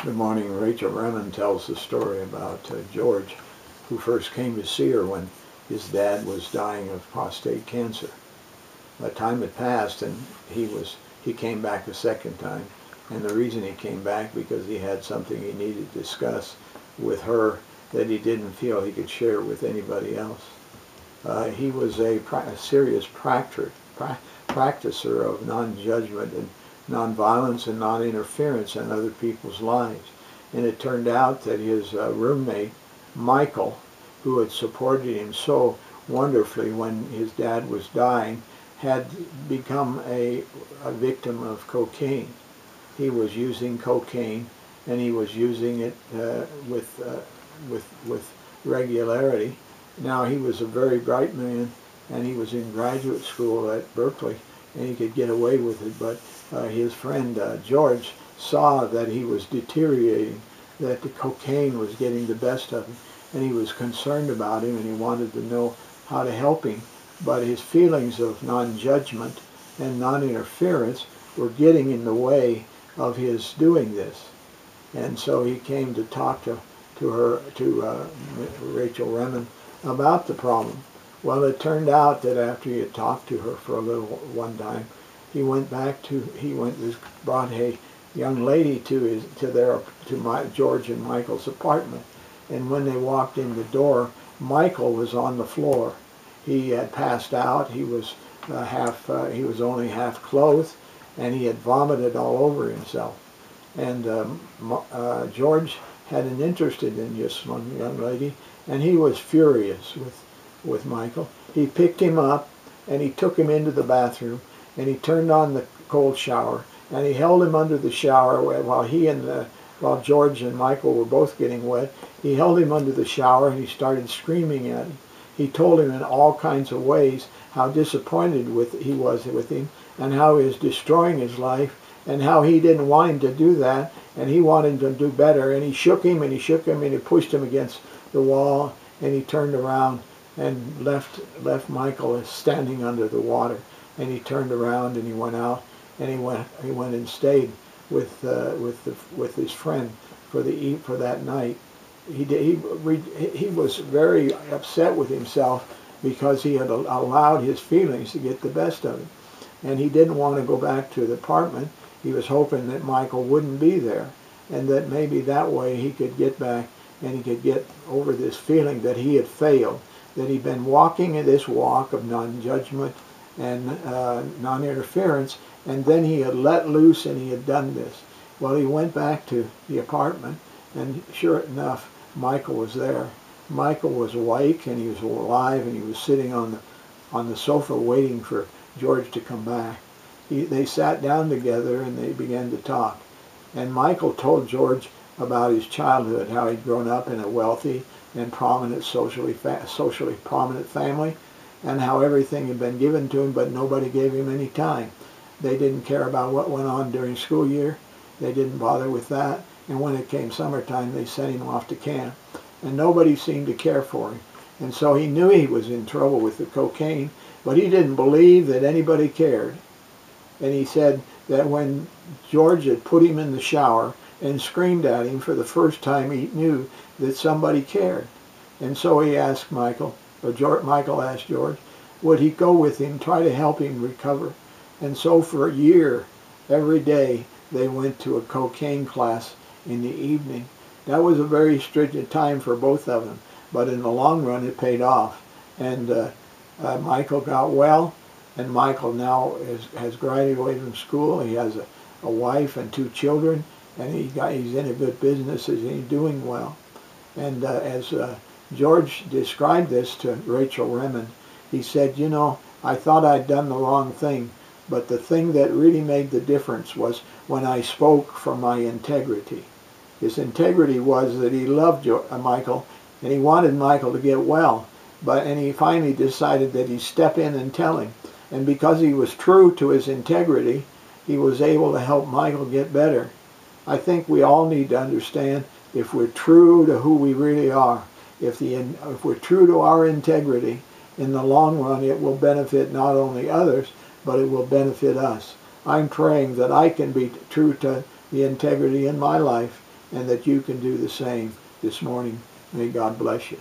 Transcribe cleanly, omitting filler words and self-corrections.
Good morning. Rachel Remen tells the story about George, who first came to see her when his dad was dying of prostate cancer. Time had passed, and he came back a second time, and the reason he came back because he had something he needed to discuss with her that he didn't feel he could share with anybody else. He was a serious practicer of non-judgment and non-violence and non-interference in other people's lives. And it turned out that his roommate, Michael, who had supported him so wonderfully when his dad was dying, had become a victim of cocaine. He was using cocaine, and he was using it with regularity. Now, he was a very bright man, and he was in graduate school at Berkeley, and he could get away with it, but his friend George saw that he was deteriorating, that the cocaine was getting the best of him, and he was concerned about him, and he wanted to know how to help him, but his feelings of non-judgment and non-interference were getting in the way of his doing this. And so he came to talk to Rachel Remen about the problem. Well, it turned out that after he had talked to her for a little one time, he brought a young lady to George and Michael's apartment, and when they walked in the door, Michael was on the floor. He had passed out. He was only half clothed, and he had vomited all over himself. And George had an interest in this one young lady, and he was furious with Michael. He picked him up, and he took him into the bathroom, and he turned on the cold shower, and he held him under the shower while George and Michael were both getting wet. He held him under the shower, and he started screaming at him. He told him in all kinds of ways how disappointed he was with him, and how he was destroying his life, and how he didn't want him to do that, and he wanted him to do better. And he shook him, and he shook him, and he pushed him against the wall, and he turned around and left Michael standing under the water. And he turned around, and he went out, and he went and stayed with his friend for that night. He was very upset with himself because he had allowed his feelings to get the best of him, and he didn't want to go back to the apartment. He was hoping that Michael wouldn't be there, and that maybe that way he could get back and he could get over this feeling that he had failed, that he'd been walking in this walk of non-judgment and non-interference, and then he had let loose and he had done this. Well, he went back to the apartment, and sure enough, Michael was there. Michael was awake, and he was alive, and he was sitting on the sofa waiting for George to come back. They sat down together, and they began to talk. And Michael told George about his childhood, how he'd grown up in a wealthy and prominent, socially prominent family, and how everything had been given to him, but nobody gave him any time. They didn't care about what went on during school year. They didn't bother with that. And when it came summertime, they sent him off to camp. And nobody seemed to care for him. And so he knew he was in trouble with the cocaine, but he didn't believe that anybody cared. And he said that when George had put him in the shower and screamed at him for the first time, he knew that somebody cared. And so he asked Michael asked George, would he go with him, try to help him recover? And so for a year, every day, they went to a cocaine class in the evening. That was a very stringent time for both of them, but in the long run it paid off. And Michael got well, and Michael now has graduated from school. He has a wife and 2 children, and he's in a good business, and he's doing well. And as George described this to Rachel Remen, he said, you know, I thought I'd done the wrong thing, but the thing that really made the difference was when I spoke from my integrity. His integrity was that he loved Michael, and he wanted Michael to get well, and he finally decided that he'd step in and tell him. And because he was true to his integrity, he was able to help Michael get better. I think we all need to understand, if we're true to who we really are, if we're true to our integrity, in the long run it will benefit not only others, but it will benefit us. I'm praying that I can be true to the integrity in my life, and that you can do the same this morning. May God bless you.